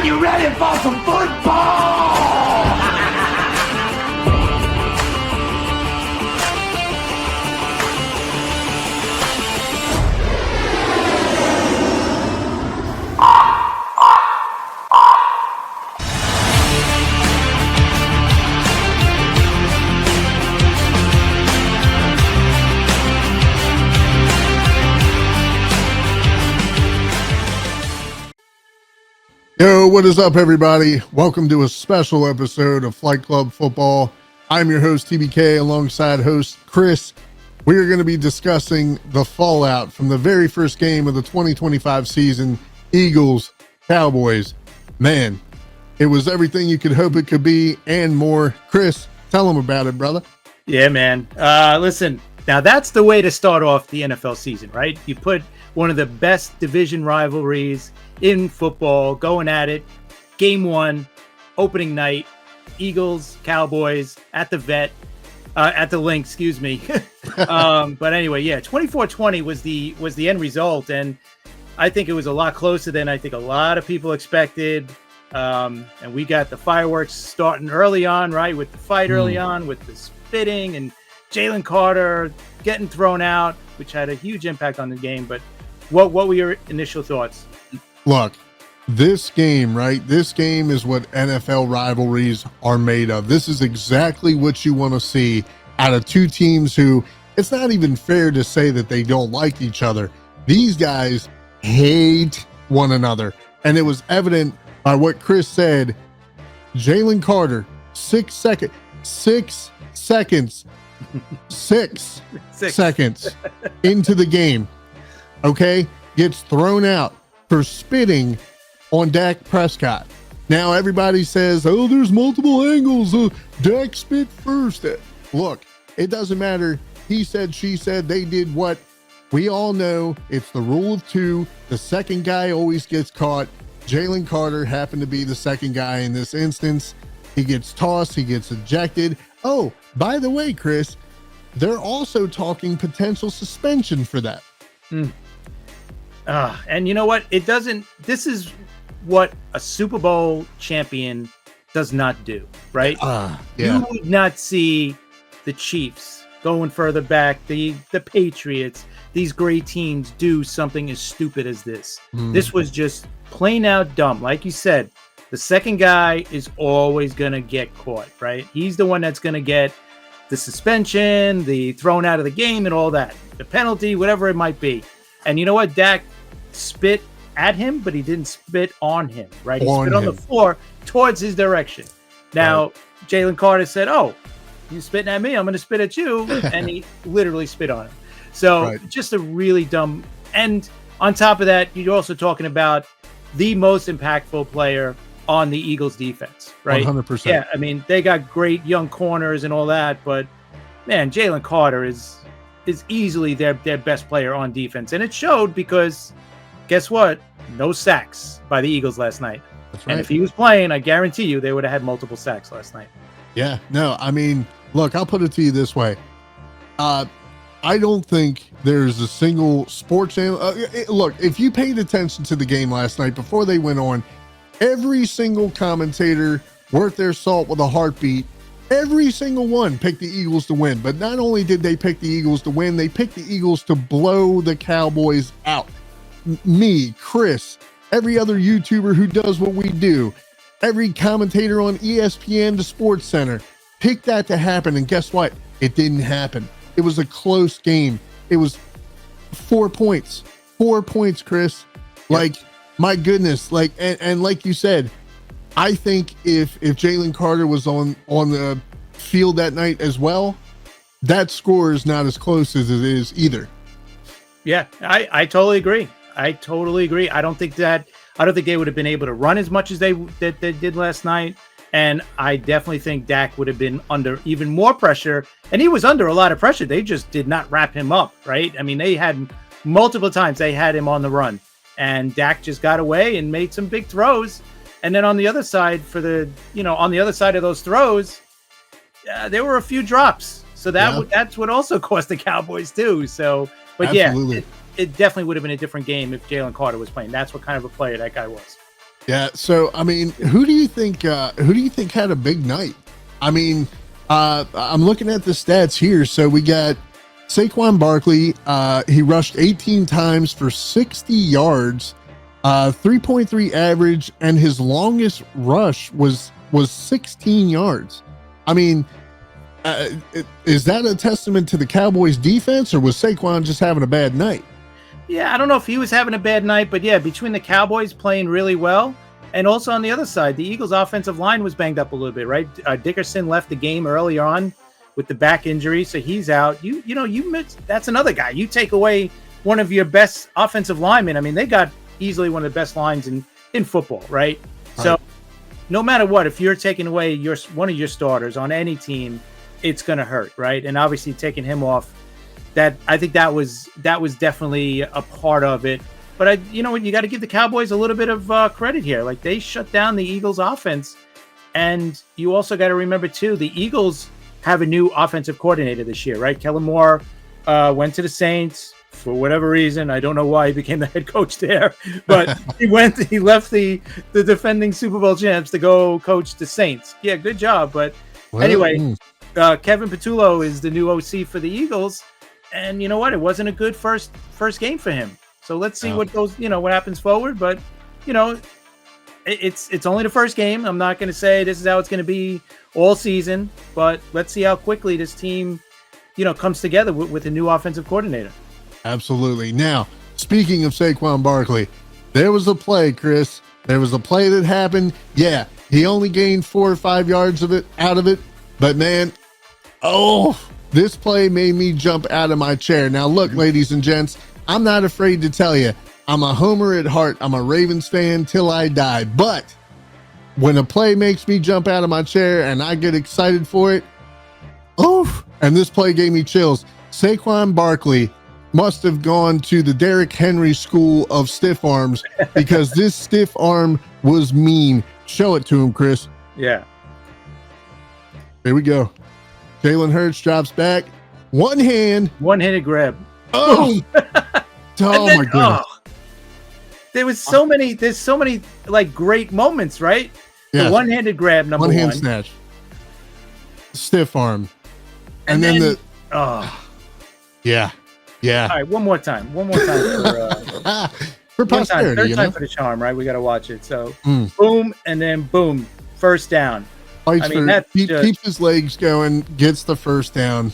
Are you ready for some football? Yo, what is up, everybody? Welcome to a special episode of Flight Club Football. I'm your host, TBK, alongside host Chris. We are going to be discussing the fallout from the very first game of the 2025 season, Eagles, Cowboys. Man, it was everything you could hope it could be and more. Chris, tell them about it, brother. Yeah, man. Listen, now that's the way to start off the NFL season, right? You put one of the best division rivalries in football going at it. Game one, opening night, Eagles, Cowboys at the at the link, excuse me. But anyway, yeah, 24-20 was the end result. And I think it was a lot closer than I think a lot of people expected. And we got the fireworks starting early on, right? With the fight early on, with the spitting and Jalen Carter getting thrown out, which had a huge impact on the game. But what were your initial thoughts? Look, this game, right? This game is what NFL rivalries are made of. This is exactly what you want to see out of two teams who, it's not even fair to say that they don't like each other. These guys hate one another. And it was evident by what Chris said. Jalen Carter, 6 seconds into the game, okay, gets thrown out for spitting on Dak Prescott. Now everybody says, oh, there's multiple angles. Dak spit first. Look, it doesn't matter. He said, she said, they did what we all know. It's the rule of two. The second guy always gets caught. Jalen Carter happened to be the second guy in this instance. He gets tossed. He gets ejected. Oh, by the way, Chris, they're also talking potential suspension for that. And you know what? This is what a Super Bowl champion does not do, right? Yeah. You would not see the Chiefs going further back, the Patriots, these great teams do something as stupid as this. This was just plain out dumb. Like you said, the second guy is always going to get caught, right? He's the one that's going to get the suspension, the thrown out of the game and all that, the penalty, whatever it might be. And you know what? Dak spit at him, but he didn't spit on him, right? He spit on the floor towards his direction. Now, Jalen Carter said, oh, you spitting at me, I'm going to spit at you. And he literally spit on him. So just a really dumb. And on top of that, you're also talking about the most impactful player on the Eagles defense, right? 100%. Yeah, I mean, they got great young corners and all that, but man, Jalen Carter is easily their best player on defense. And it showed because guess what? No sacks by the Eagles last night. That's right. And if he was playing, I guarantee you they would have had multiple sacks last night. Yeah, no, I mean, look, I'll put it to you this way. I don't think there's a single sports channel. Look, if you paid attention to the game last night before they went on, every single commentator worth their salt with a heartbeat, every single one picked the Eagles to win. But not only did they pick the Eagles to win, they picked the Eagles to blow the Cowboys out. Me, Chris, every other YouTuber who does what we do, every commentator on ESPN to Sports Center picked that to happen. And guess what? It didn't happen. It was a close game. It was 4 points. 4 points, Chris. Like, my goodness. Like, and like you said, I think if Jalen Carter was on the field that night as well, that score is not as close as it is either. Yeah, I totally agree. I don't think they would have been able to run as much as they did last night. And I definitely think Dak would have been under even more pressure. And he was under a lot of pressure. They just did not wrap him up, right? I mean, they had multiple times they had him on the run. And Dak just got away and made some big throws. And then on the other side on the other side of those throws, there were a few drops. So that's what also cost the Cowboys too. So, but absolutely. It definitely would have been a different game if Jalen Carter was playing. That's what kind of a player that guy was. Yeah. So, I mean, who do you think had a big night? I mean, I'm looking at the stats here. So we got Saquon Barkley. He rushed 18 times for 60 yards, 3.3 average, and his longest rush was 16 yards. I mean, is that a testament to the Cowboys defense, or was Saquon just having a bad night? Yeah, I don't know if he was having a bad night, but yeah, between the Cowboys playing really well, and also on the other side, the Eagles' offensive line was banged up a little bit, right? Dickerson left the game early on with the back injury, so he's out. You that's another guy. You take away one of your best offensive linemen. I mean, they got easily one of the best lines in football, right? So no matter what, if you're taking away one of your starters on any team, it's going to hurt, right? And obviously taking him off, I think that was definitely a part of it. But you got to give the Cowboys a little bit of credit here. Like, they shut down the Eagles offense. And you also got to remember too, the Eagles have a new offensive coordinator this year, right? Kellen Moore went to the Saints for whatever reason. I don't know why he became the head coach there, but he left the defending Super Bowl champs to go coach the Saints. Yeah, good job. But anyway, Kevin Patullo is the new OC for the Eagles. And you know what? It wasn't a good first game for him. So let's see what happens forward. But, it's only the first game. I'm not going to say this is how it's going to be all season, but let's see how quickly this team, comes together with a new offensive coordinator. Absolutely. Now, speaking of Saquon Barkley, there was a play, Chris. There was a play that happened. Yeah, he only gained 4 or 5 yards out of it. But man, this play made me jump out of my chair. Now, look, ladies and gents, I'm not afraid to tell you, I'm a homer at heart. I'm a Ravens fan till I die. But when a play makes me jump out of my chair and I get excited for it, and this play gave me chills. Saquon Barkley must have gone to the Derrick Henry school of stiff arms, because this stiff arm was mean. Show it to him, Chris. Yeah. Here we go. Jalen Hurts drops back. One-handed grab. Oh, my goodness. There's so many like great moments, right? Yes. The one-handed grab, number one. One-hand snatch. Stiff arm. And then yeah. All right, one more time for posterity. Third time for the charm, right? We got to watch it. So boom, and then boom, first down. Keeps his legs going, gets the first down.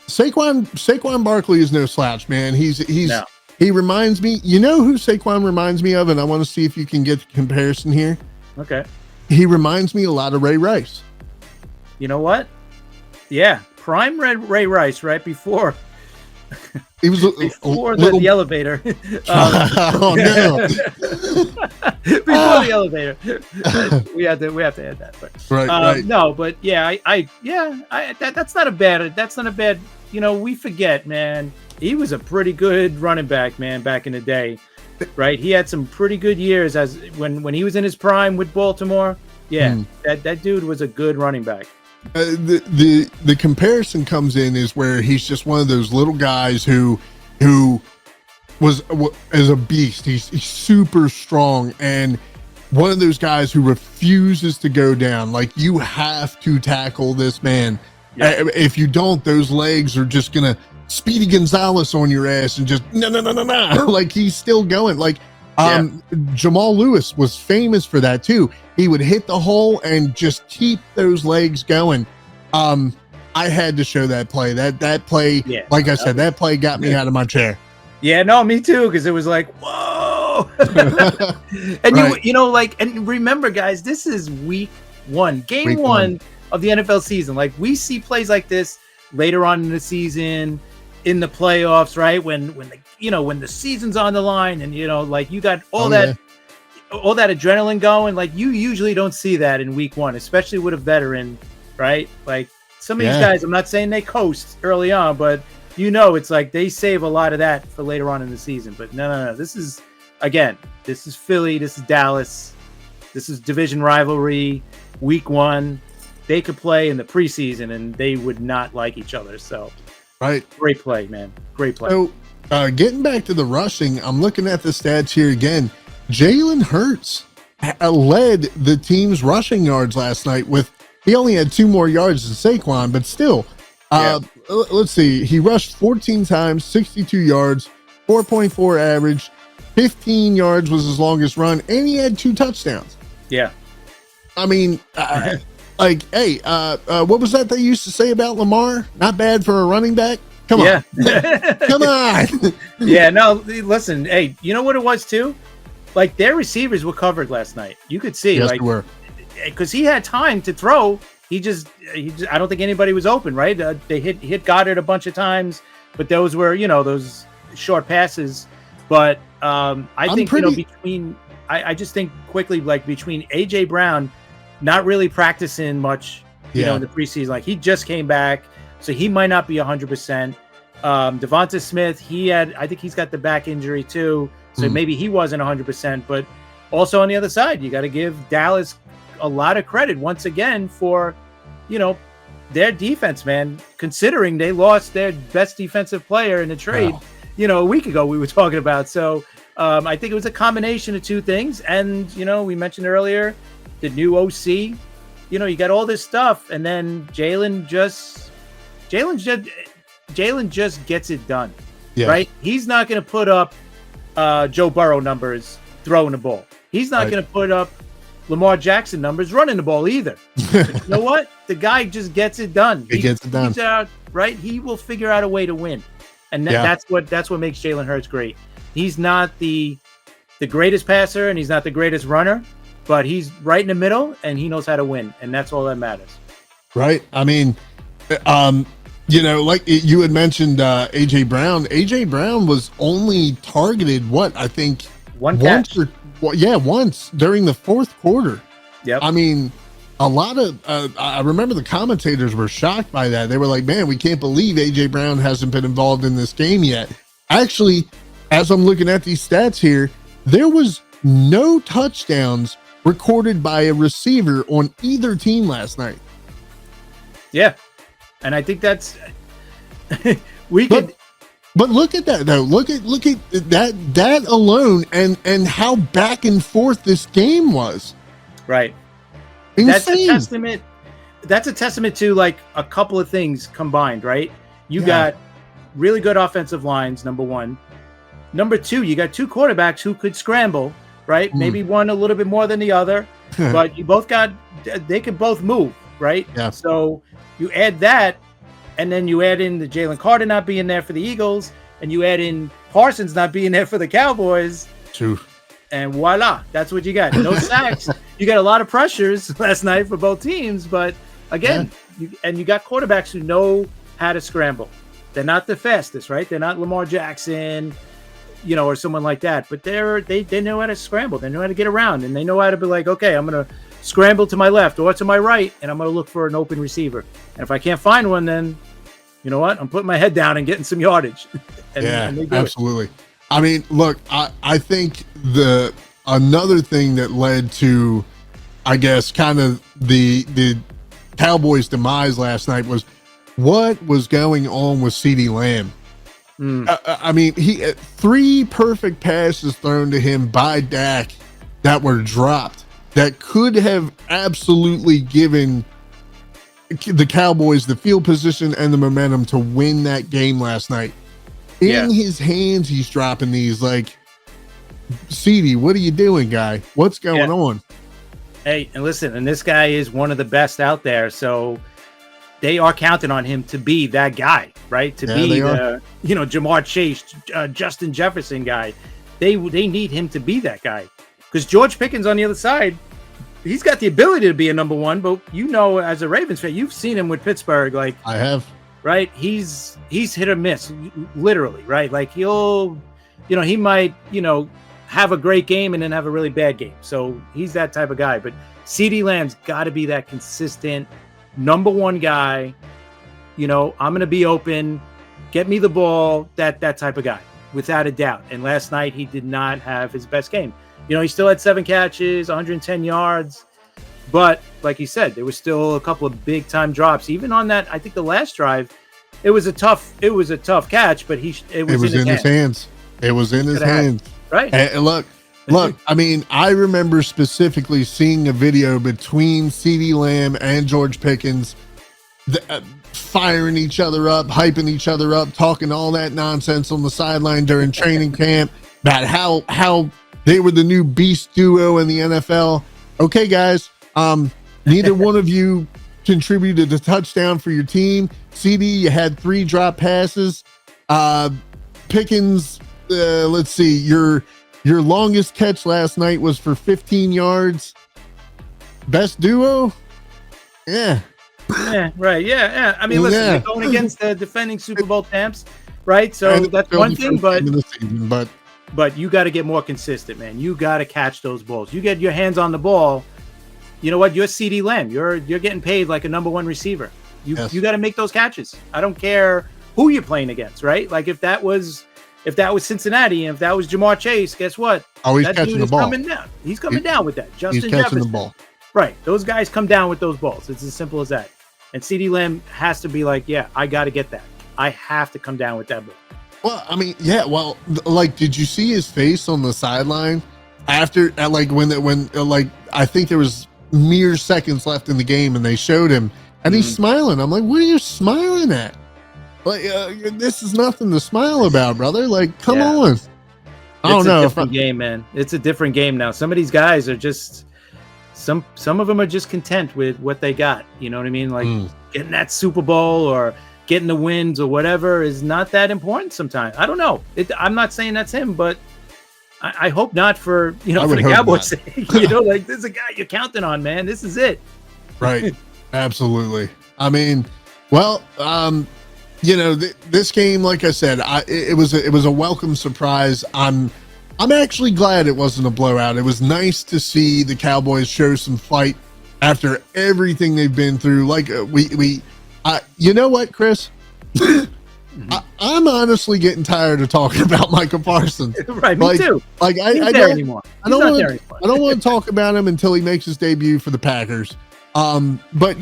Saquon Barkley is no slouch, man. He reminds me. You know who Saquon reminds me of, and I want to see if you can get the comparison here. Okay. He reminds me a lot of Ray Rice. You know what? Yeah, prime Ray Rice, right before. He was before the elevator. Oh no! Before the elevator, we have to add that. But right. No, but yeah, that's not a bad. We forget, man. He was a pretty good running back, man, back in the day, right? He had some pretty good years when he was in his prime with Baltimore. Yeah, that dude was a good running back. The comparison comes in is where he's just one of those little guys who is a beast. He's super strong, and one of those guys who refuses to go down. Like, you have to tackle this man. Yeah. If you don't, those legs are just gonna Speedy Gonzalez on your ass and just no. Like, he's still going. Like, Jamal Lewis was famous for that too. He would hit the hole and just keep those legs going. I had to show that play. That play, like I said, that play got me out of my chair. Yeah, no, me too, because it was like, whoa. And right. And remember, guys, this is week one, game one of the NFL season. Like, we see plays like this later on in the season, in the playoffs, right? When the season's on the line, and you got all that adrenaline going. Like, you usually don't see that in week one, especially with a veteran, right? Like, some of these guys, I'm not saying they coast early on, but it's like they save a lot of that for later on in the season. But no. This is Philly, this is Dallas, this is division rivalry, week one. They could play in the preseason and they would not like each other. So, right. Great play, man. Great play. So, getting back to the rushing, I'm looking at the stats here again. Jalen Hurts, led the team's rushing yards last night with, he only had 2 more yards than Saquon, but still, let's see. He rushed 14 times, 62 yards, 4.4 average, 15 yards was his longest run, and he had 2 touchdowns. Yeah. I mean, like, hey, what was that they used to say about Lamar? Not bad for a running back? Come on. Come on. Yeah, no, listen, hey, you know what it was too? Like, their receivers were covered last night. You could see, yes, like, they were. Because he had time to throw. He just, I don't think anybody was open, right? They hit Goddard a bunch of times, but those were, those short passes. But I think, I just think quickly, like, between AJ Brown not really practicing much, in the preseason, like, he just came back, so he might not be 100%. Devonta Smith, I think he's got the back injury too, so maybe he wasn't 100%. But also on the other side, you got to give Dallas a lot of credit once again for, their defense, man. Considering they lost their best defensive player in the trade, a week ago we were talking about. So I think it was a combination of 2 things, and we mentioned earlier the new OC. You got all this stuff, and then Jalen just gets it done, right? He's not going to put up Joe Burrow numbers throwing the ball. He's not going to put up Lamar Jackson numbers running the ball either. But you know what? The guy just gets it done. He gets it done. Right? He will figure out a way to win, and that's what makes Jalen Hurts great. He's not the greatest passer, and he's not the greatest runner, but he's right in the middle, and he knows how to win, and that's all that matters. Right? I mean, like you had mentioned, AJ Brown. AJ Brown was only targeted, I think once during the 4th quarter. Yep. I mean, a lot of I remember the commentators were shocked by that. They were like, "Man, we can't believe AJ Brown hasn't been involved in this game yet." Actually, as I'm looking at these stats here, there was no touchdowns recorded by a receiver on either team last night. Yeah. And I think that's But look at that though. Look at that alone, and how back and forth this game was. Right. Insane. That's a testament to, like, a couple of things combined, right? You got really good offensive lines, number 1. Number 2, you got 2 quarterbacks who could scramble, right? Maybe one a little bit more than the other, but they could both move, right? Yeah. So you add that, and then you add in the Jalen Carter not being there for the Eagles, and you add in Parsons not being there for the Cowboys. True. And voila, that's what you got. No sacks. You got a lot of pressures last night for both teams, but again, you got quarterbacks who know how to scramble. They're not the fastest, right? They're not Lamar Jackson, or someone like that, but they know how to scramble. They know how to get around, and they know how to be like, okay, I'm going to scramble to my left or to my right, and I'm going to look for an open receiver. And if I can't find one, then you know what? I'm putting my head down and getting some yardage. and absolutely. I mean, look, I think another thing that led to, I guess, kind of the Cowboys' demise last night was what was going on with CeeDee Lamb. I mean, he 3 perfect passes thrown to him by Dak that were dropped that could have absolutely given the Cowboys the field position and the momentum to win that game last night. In his hands, he's dropping these, like, CeeDee, what are you doing, guy? What's going on? Hey, and listen, and this guy is one of the best out there, so they are counting on him to be that guy, right? To be the, Jamar Chase, Justin Jefferson guy. They need him to be that guy, because George Pickens on the other side, he's got the ability to be a number 1, but as a Ravens fan, you've seen him with Pittsburgh, like I have. Right, he's hit or miss, literally, right? Like he'll, he might, have a great game and then have a really bad game. So he's that type of guy. But CeeDee Lamb's got to be that consistent number 1 guy. I'm going to be open, get me the ball, that type of guy, without a doubt. And last night he did not have his best game. He still had 7 catches, 110 yards. But like you said, there was still a couple of big time drops. Even on that, I think the last drive, it was a tough catch, but it was in his hands. It was in his hands. Right. And look, Look, I mean, I remember specifically seeing a video between CeeDee Lamb and George Pickens, firing each other up, hyping each other up, talking all that nonsense on the sideline during training camp about how they were the new beast duo in the NFL. Okay, guys, neither one of you contributed a touchdown for your team. CeeDee, you had 3 drop passes. Pickens, let's see, your longest catch last night was for 15 yards. Best duo? Yeah. Yeah, right. Yeah. I mean, listen, they're going against the defending Super Bowl champs, right? So that's one thing, but you got to get more consistent, man. You got to catch those balls. You get your hands on the ball. You know what? You're CeeDee Lamb. You're getting paid like a number 1 receiver. You got to make those catches. I don't care who you're playing against, right? Like if that was Cincinnati and if that was Jamar Chase, guess what? Oh, he's catching the ball. Coming down. He's coming down with that. Justin he's catching Jefferson. the ball. Right. Those guys come down with those balls. It's as simple as that. And CeeDee Lamb has to be like, yeah, I got to get that. I have to come down with that ball. Well, I mean, yeah. Well, like, did you see his face on the sideline after, when I think there was mere seconds left in the game and they showed him and he's smiling. I'm like, what are you smiling at? Like, this is nothing to smile about, brother. Like, come on. I don't know. It's a different game, man. It's a different game now. Some of these guys are just, some of them are just content with what they got. You know what I mean? Like getting that Super Bowl or getting the wins or whatever is not that important sometimes. I don't know. I'm not saying that's him, but I hope not for the Cowboys' sake. Like this is a guy you're counting on, man. This is it. Right. Absolutely. I mean, well, this game, like I said, it was a welcome surprise. I'm actually glad it wasn't a blowout. It was nice to see the Cowboys show some fight after everything they've been through. Like you know what, Chris? I'm honestly getting tired of talking about Micah Parsons. Right, me too. Like I don't want to talk about him until he makes his debut for the Packers. But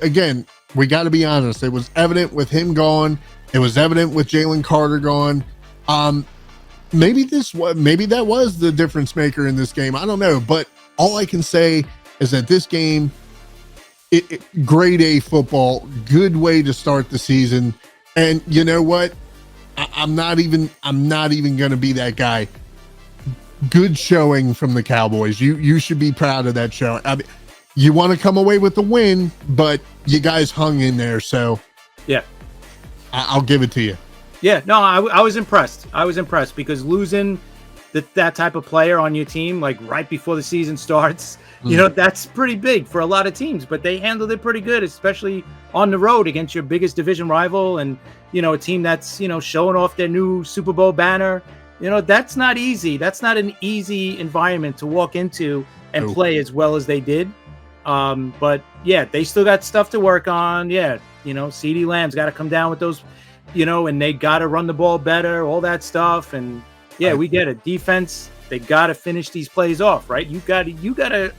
again, we got to be honest. It was evident with him gone. It was evident with Jalen Carter gone. Maybe that was the difference maker in this game. I don't know, but all I can say is that this game, grade A football, good way to start the season. And you know what? I'm not even going to be that guy. Good showing from the Cowboys. You should be proud of that show. I mean, you want to come away with the win, but you guys hung in there. So yeah, I'll give it to you. Yeah, no, I was impressed. I was impressed because losing that type of player on your team, like right before the season starts, that's pretty big for a lot of teams. But they handled it pretty good, especially on the road against your biggest division rival and, a team that's, showing off their new Super Bowl banner. That's not easy. That's not an easy environment to walk into and play as well as they did. But yeah, they still got stuff to work on. Yeah, CeeDee Lamb's got to come down with those. And they got to run the ball better, all that stuff. And yeah, we get it. Defense, they got to finish these plays off, right? You got to,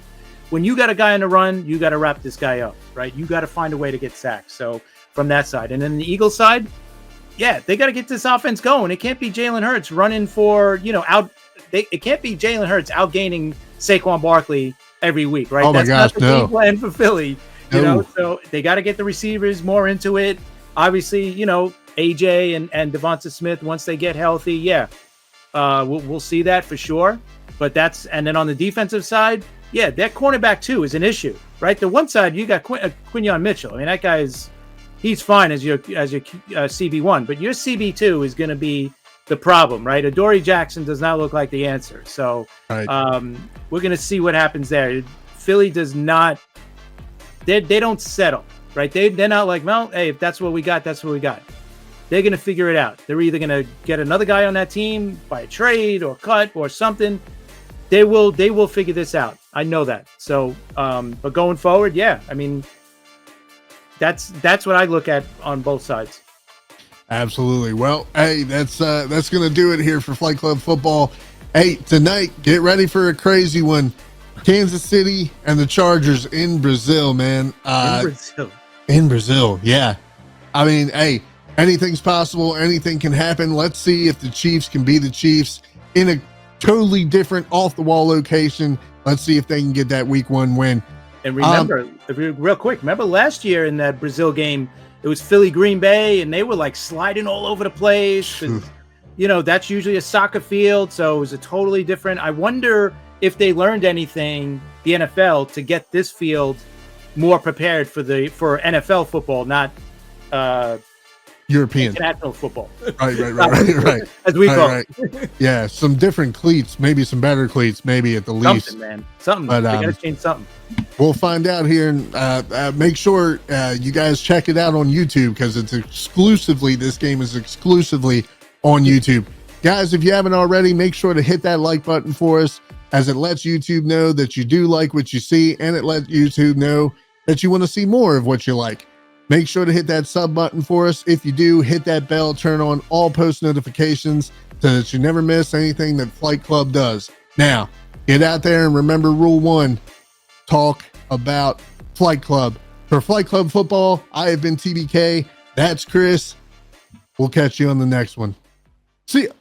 when you got a guy on the run, you got to wrap this guy up, right? You got to find a way to get sacked. So from that side. And then the Eagles side, yeah, they got to get this offense going. It can't be Jalen Hurts running for, it can't be Jalen Hurts outgaining Saquon Barkley every week, right? Oh my gosh, not the game plan for Philly, so they got to get the receivers more into it. Obviously, AJ and Devonta Smith, once they get healthy, we'll see that for sure. But and then on the defensive side, yeah, that cornerback too is an issue, right? The one side you got Quinyon Mitchell. I mean, that guy's he's fine as your CB1, but your CB2 is going to be the problem, right? Adoree Jackson does not look like the answer. So we're going to see what happens there. Philly does not. They don't settle, right? They're not like, well, hey, if that's what we got, that's what we got. They're going to figure it out. They're either going to get another guy on that team by a trade or cut or something. They will figure this out. I know that. So, but going forward, yeah, I mean, that's what I look at on both sides. Absolutely. Well, hey, that's going to do it here for Flight Club Football. Hey, tonight, get ready for a crazy one. Kansas City and the Chargers in Brazil, man. In Brazil, yeah. I mean, hey, anything's possible. Anything can happen. Let's see if the Chiefs can be the Chiefs in a totally different off the wall location. Let's see if they can get that week 1 win. And remember, real quick, remember last year in that Brazil game, it was Philly Green Bay, and they were like sliding all over the place. And, you know, that's usually a soccer field, so it was a totally different. I wonder if they learned anything, the NFL, to get this field more prepared for NFL football, not European international football. Right. As we call it. Yeah, some different cleats, maybe some better cleats, maybe at the least. Something, man. Something. But, they gotta change something. We'll find out here, and make sure you guys check it out on YouTube, because it's exclusively, this game is exclusively on YouTube. Guys, if you haven't already, make sure to hit that like button for us, as it lets YouTube know that you do like what you see, and it lets YouTube know that you want to see more of what you like. Make sure to hit that sub button for us. If you do, hit that bell, turn on all post notifications so that you never miss anything that Flight Club does. Now, get out there and remember rule 1, talk about Flight Club. For Flight Club Football, I have been TBK. That's Chris. We'll catch you on the next one. See ya.